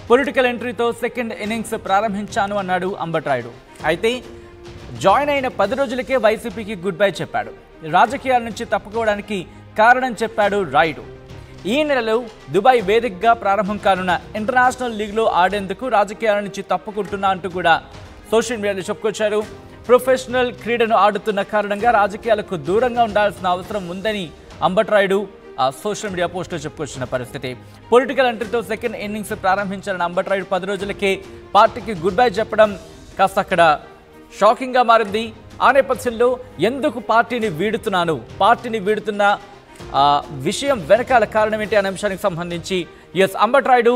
Political ఎంట్రీతో second innings ప్రారంభించాను అన్నాడు అంబట్రాయుడు. అయితే జాయిన్ అయిన 10 రోజులకే వైసీపీకి గుడ్ బై చెప్పాడు. రాజకీయాల నుంచి తప్పుకోవడానికి కారణం చెప్పాడు రాయుడు. ఈ నెలలో దుబాయ్ వేదికగా ప్రారంభం కానున్న ఇంటర్నేషనల్ లీగ్లో ఆడేందుకు రాజకీయాల నుంచి తప్పుకుంటున్నా అంటూ కూడా సోషల్ మీడియాలో చెప్పుకొచ్చారు. ప్రొఫెషనల్ క్రీడను ఆడుతున్న కారణంగా రాజకీయాలకు దూరంగా ఉండాల్సిన అవసరం ఉందని అంబట్రాయుడు సోషల్ మీడియా పోస్టులో చెప్పుకొచ్చిన పరిస్థితి. పొలిటికల్ ఎంట్రీతో సెకండ్ ఇన్నింగ్స్ ప్రారంభించాలని అంబట్రాయుడు 10 రోజులకే పార్టీకి గుడ్ బై చెప్పడం కాస్త అక్కడ షాకింగ్గా మారింది. ఆ నేపథ్యంలో ఎందుకు పార్టీని వీడుతున్న విషయం వెనకాల కారణం ఏంటి అనే అంశానికి సంబంధించి అంబట్రాయుడు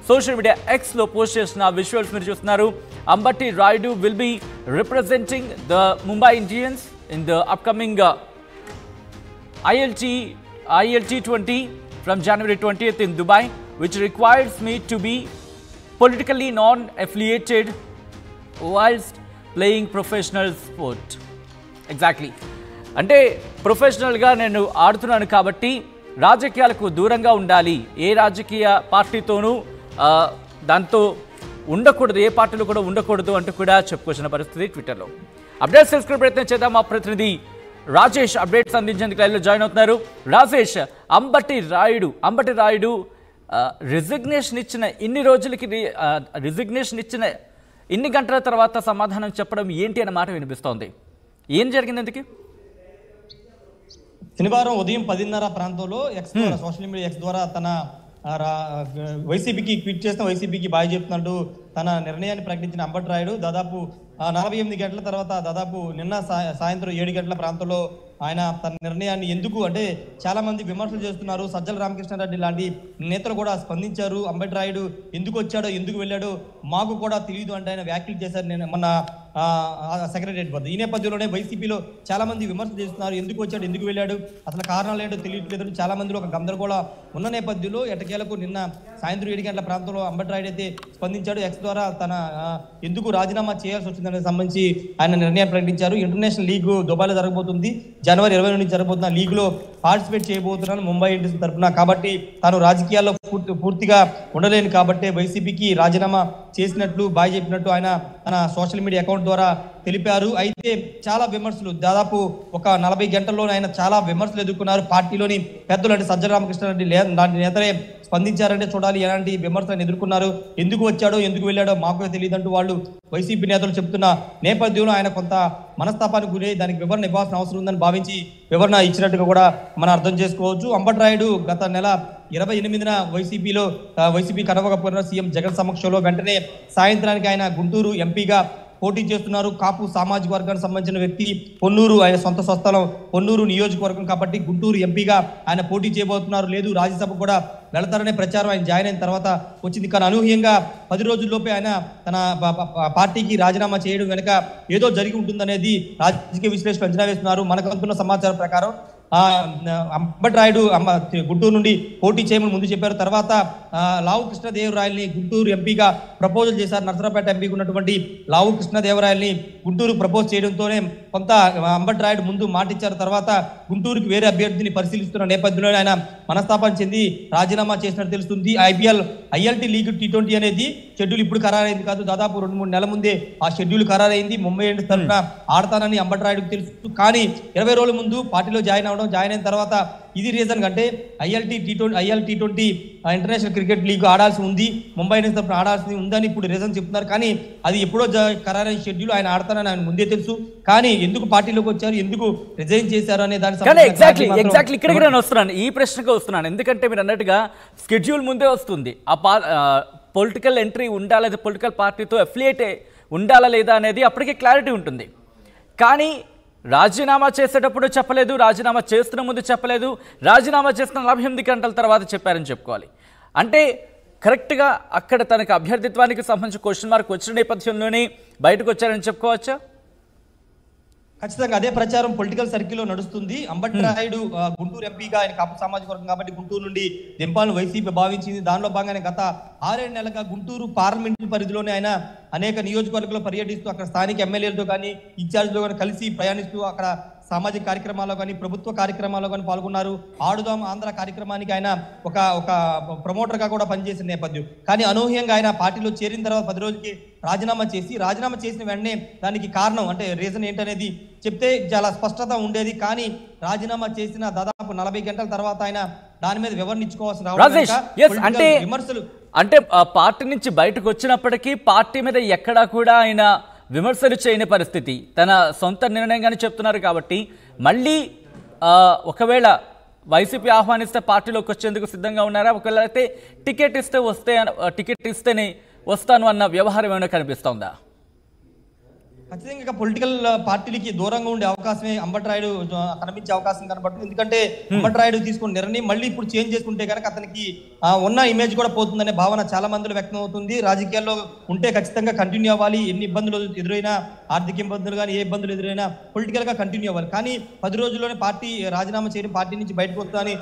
సోషల్ మీడియా ఎక్స్లో పోస్ట్ చేసిన విజువల్స్ మీరు చూస్తున్నారు. Ambati Rayudu will be representing the Mumbai Indians in the upcoming ILT20 from January 20th in Dubai, which requires me to be politically non-affiliated whilst playing professional sport. Exactly. అంటే ప్రొఫెషనల్గా నేను ఆడుతున్నాను కాబట్టి రాజకీయాలకు దూరంగా ఉండాలి, ఏ రాజకీయ పార్టీతోనూ దాంతో ఉండకూడదు, ఏ పార్టీలో కూడా ఉండకూడదు అంటూ కూడా చెప్పుకొచ్చిన పరిస్థితి ట్విట్టర్లో. అప్డేట్స్ తెలుసుకునే ప్రయత్నం చేద్దాం. మా ప్రతినిధి రాజేష్ అప్డేట్స్ అందించేందుకు లైవ్లో జాయిన్ అవుతున్నారు. రాజేష్, అంబటి రాయుడు రిజిగ్నేషన్ ఇచ్చిన ఇన్ని రోజులకి రిజిగ్నేషన్ ఇచ్చిన ఇన్ని గంటల తర్వాత సమాధానం చెప్పడం ఏంటి అనే మాట వినిపిస్తోంది. ఏం జరిగింది ఎందుకు? శనివారం ఉదయం 10:30 ప్రాంతంలో సోషల్ మీడియా ఎక్స్ ద్వారా తన వైసీపీకి ట్వీట్ చేసిన వైసీపీకి బాయ్ చెప్తున్నట్టు తన నిర్ణయాన్ని ప్రకటించిన అంబట్రాయుడు దాదాపు 48 గంటల తర్వాత దాదాపు నిన్న సాయంత్రం 7 గంటల ప్రాంతంలో ఆయన తన నిర్ణయాన్ని ఎందుకు అంటే చాలా మంది విమర్శలు చేస్తున్నారు. సజ్జల రామకృష్ణారెడ్డి లాంటి నేతలు కూడా స్పందించారు. అంబట్రాయుడు ఎందుకు వచ్చాడో ఎందుకు వెళ్ళాడో మాకు కూడా తెలియదు అంటే ఆయన వ్యాఖ్యలు చేశారు. నేను మొన్న సెక్రటరియట్ వద్ద. ఈ నేపథ్యంలోనే వైసీపీలో చాలా మంది విమర్శలు చేస్తున్నారు. ఎందుకు వచ్చాడు, ఎందుకు వెళ్ళాడు, అసలు కారణాలు ఏంటో తెలియట్లేదు. చాలా మందిలో ఒక గందరగోళం ఉన్న నేపథ్యంలో ఎట్టకేలకు నిన్న సాయంత్రం 7 గంటల ప్రాంతంలో అంబట్రాయుడు అయితే స్పందించాడు. ఎక్స్ ద్వారా తన ఎందుకు రాజీనామా చేయాల్సి వచ్చిందనే సంబంధించి ఆయన నిర్ణయం ప్రకటించారు. ఇంటర్నేషనల్ లీగ్ దుబాయ్లో జరగబోతుంది. జనవరి 20 నుంచి జరగబోతున్న లీగ్లో పార్టిసిపేట్ చేయబోతున్నాను ముంబై ఇండియన్స్ తరఫున. కాబట్టి తాను రాజకీయాల్లో పూర్తిగా ఉండలేను కాబట్టి వైసీపీకి రాజీనామా చేసినట్లు బాయ్ చెప్పినట్టు ఆయన తన సోషల్ మీడియా అకౌంట్ ద్వారా తెలిపారు. అయితే చాలా విమర్శలు దాదాపు ఒక 40 గంటల్లోనే ఆయన చాలా విమర్శలు ఎదుర్కొన్నారు. పార్టీలోని పెద్దలు అంటే సజ్జల రామకృష్ణారెడ్డి లాంటి నేతలే స్పందించారంటే చూడాలి ఎలాంటి విమర్శలను ఎదుర్కొన్నారు. ఎందుకు వచ్చాడో ఎందుకు వెళ్ళాడో మాకు తెలియదంటూ వాళ్ళు వైసీపీ నేతలు చెప్తున్న నేపథ్యంలో ఆయన కొంత మనస్తాపానికి గురై దానికి వివరణ ఇవ్వాల్సిన అవసరం ఉందని భావించి వివరణ ఇచ్చినట్టుగా కూడా మనం అర్థం చేసుకోవచ్చు. అంబట్రాయుడు గత నెల 28న వైసీపీ కనవకపోయిన సీఎం జగన్ సమక్షంలో వెంటనే సాయంత్రానికి ఆయన గుంటూరు ఎంపీగా పోటీ చేస్తున్నారు. కాపు సామాజిక వర్గానికి సంబంధించిన వ్యక్తి. పొన్నూరు ఆయన సొంత స్వస్థలం పొన్నూరు నియోజకవర్గం కాబట్టి గుంటూరు ఎంపీగా ఆయన పోటీ చేయబోతున్నారు. లేదు రాజ్యసభ కూడా వెళతారనే ప్రచారం ఆయన జాయిన్ అయిన తర్వాత వచ్చింది. కానీ అనూహ్యంగా 10 రోజుల్లోపే ఆయన తన పార్టీకి రాజీనామా చేయడం వెనుక ఏదో జరిగి ఉంటుందనేది రాజకీయ విశ్లేషకులు అంచనా వేస్తున్నారు. మనకు అందుతున్న సమాచారం ప్రకారం అంబట్రాయుడు గుంటూరు నుండి పోటీ చేయమని ముందు చెప్పారు. తర్వాత లావు కృష్ణదేవరాయల్ని గుంటూరు ఎంపీగా ప్రపోజల్ చేశారు. నర్సరాపేట ఎంపీగా ఉన్నటువంటి లావు కృష్ణదేవరాయల్ని గుంటూరు ప్రపోజ్ చేయడంతోనే కొంత అంబట్రాయుడు ముందు మాటిచ్చారు. తర్వాత గుంటూరుకి వేరే అభ్యర్థిని పరిశీలిస్తున్న నేపథ్యంలో ఆయన మనస్తాపం చెంది రాజీనామా చేసినట్టు తెలుస్తుంది. ILT లీగ్ T20 అనేది షెడ్యూల్ ఇప్పుడు ఖరారైంది కాదు, దాదాపు 2-3 నెలల ముందే ఆ షెడ్యూల్ ఖరారైంది. ముంబై ఇండియన్స్ తరఫున ఆడతానని అంబట్రాయుడుకు తెలుసు. కానీ 20 రోజుల ముందు పార్టీలో జాయిన్ అయిన తర్వాత ఇది రీజన్ కంటే ILT20 ఇంటర్నేషనల్ క్రికెట్ లీగ్ ఆడాల్సి ఉంది, ముంబై ఇండియన్స్ తరఫున ఆడాల్సి ఉందని ఇప్పుడు రీజన్ చెప్తున్నారు. కానీ అది ఎప్పుడో ఖరారైన షెడ్యూల్ ఆయన ఆడతానని ఆయన ముందే తెలుసు. కానీ ఎందుకు పార్టీలోకి వచ్చారు, ఎందుకు రిజైన్ చేశారు అనే దాని ఎగ్జాక్ట్లీ ఇక్కడికి నేను వస్తున్నాను, ఈ ప్రశ్నకు వస్తున్నాను. ఎందుకంటే మీరు అన్నట్టుగా షెడ్యూల్ ముందే వస్తుంది. పొలిటికల్ ఎంట్రీ ఉండాలా లేదా పొలిటికల్ పార్టీతో అఫిలియేట్ ఉండాలా లేదా అనేది అప్పటికే క్లారిటీ ఉంటుంది. కానీ రాజీనామా చేసేటప్పుడు చెప్పలేదు, రాజీనామా చేస్తున్న ముందు చెప్పలేదు, రాజీనామా చేస్తున్న 48 గంటల తర్వాత చెప్పారని చెప్పుకోవాలి. అంటే కరెక్ట్గా అక్కడ తనకు అభ్యర్థిత్వానికి సంబంధించి క్వశ్చన్ మార్క్ వచ్చిన నేపథ్యంలోనే బయటకు వచ్చారని చెప్పుకోవచ్చా? ఖచ్చితంగా అదే ప్రచారం పొలిటికల్ సర్కిల్లో నడుస్తుంది. అంబట్రాయుడు గుంటూరు ఎంపీగా ఆయన కాపు సామాజిక వర్గం కాబట్టి గుంటూరు నుండి దింపాలను వైసీపీ భావించింది. దానిలో భాగంగానే గత 6-7 నెలలుగా గుంటూరు పార్లమెంటు పరిధిలోనే ఆయన అనేక నియోజకవర్గాల్లో పర్యటిస్తూ అక్కడ స్థానిక ఎమ్మెల్యేలతో కానీ ఇన్ఛార్జ్తో కానీ కలిసి ప్రయాణిస్తూ అక్కడ సామాజిక కార్యక్రమాల్లో కానీ ప్రభుత్వ కార్యక్రమాల్లో కానీ పాల్గొన్నారు. ఆడుదాం ఆంధ్ర కార్యక్రమానికి ఆయన ఒక ప్రమోటర్ గా కూడా పనిచేసిన నేపథ్యం. కానీ అనూహ్యంగా ఆయన పార్టీలో చేరిన తర్వాత 10 రోజులకి రాజీనామా చేసిన వెంటనే దానికి కారణం అంటే రీజన్ ఏంటనేది చెప్తే చాలా స్పష్టత ఉండేది. కానీ రాజీనామా చేసిన దాదాపు 40 గంటల తర్వాత ఆయన దాని మీద వివరణ ఇచ్చుకోవాల్సిన విమర్శలు అంటే పార్టీ నుంచి బయటకు వచ్చినప్పటికీ పార్టీ మీద ఎక్కడా కూడా ఆయన విమర్శలు చేయని పరిస్థితి, తన సొంత నిర్ణయంగానే చెప్తున్నారు. కాబట్టి మళ్ళీ ఒకవేళ వైసీపీ ఆహ్వానిస్తే పార్టీలోకి వచ్చేందుకు సిద్ధంగా ఉన్నారా? ఒకవేళ అయితే టికెట్ ఇస్తేనే వస్తాను అన్న వ్యవహారం ఏమైనా కనిపిస్తోందా? ఖచ్చితంగా పొలిటికల్ పార్టీలకి దూరంగా ఉండే అవకాశమే అంబట్రాయుడు కనిపించే అవకాశం కనబడుతుంది. ఎందుకంటే అంబట్రాయుడు తీసుకున్న నిర్ణయం మళ్ళీ ఇప్పుడు చేంజ్ చేసుకుంటే కనుక అతనికి ఉన్న ఇమేజ్ కూడా పోతుందనే భావన చాలా మందిలో వ్యక్తం అవుతుంది. రాజకీయాల్లో ఉంటే ఖచ్చితంగా కంటిన్యూ అవ్వాలి, ఎన్ని ఇబ్బందులు ఎదురైనా, ఆర్థిక ఇబ్బందులు కానీ ఏ ఇబ్బందులు ఎదురైనా పొలిటికల్ గా కంటిన్యూ అవ్వాలి. కానీ 10 రోజుల్లోనే పార్టీ రాజీనామా చేయడం, పార్టీ నుంచి బయటకు వస్తామని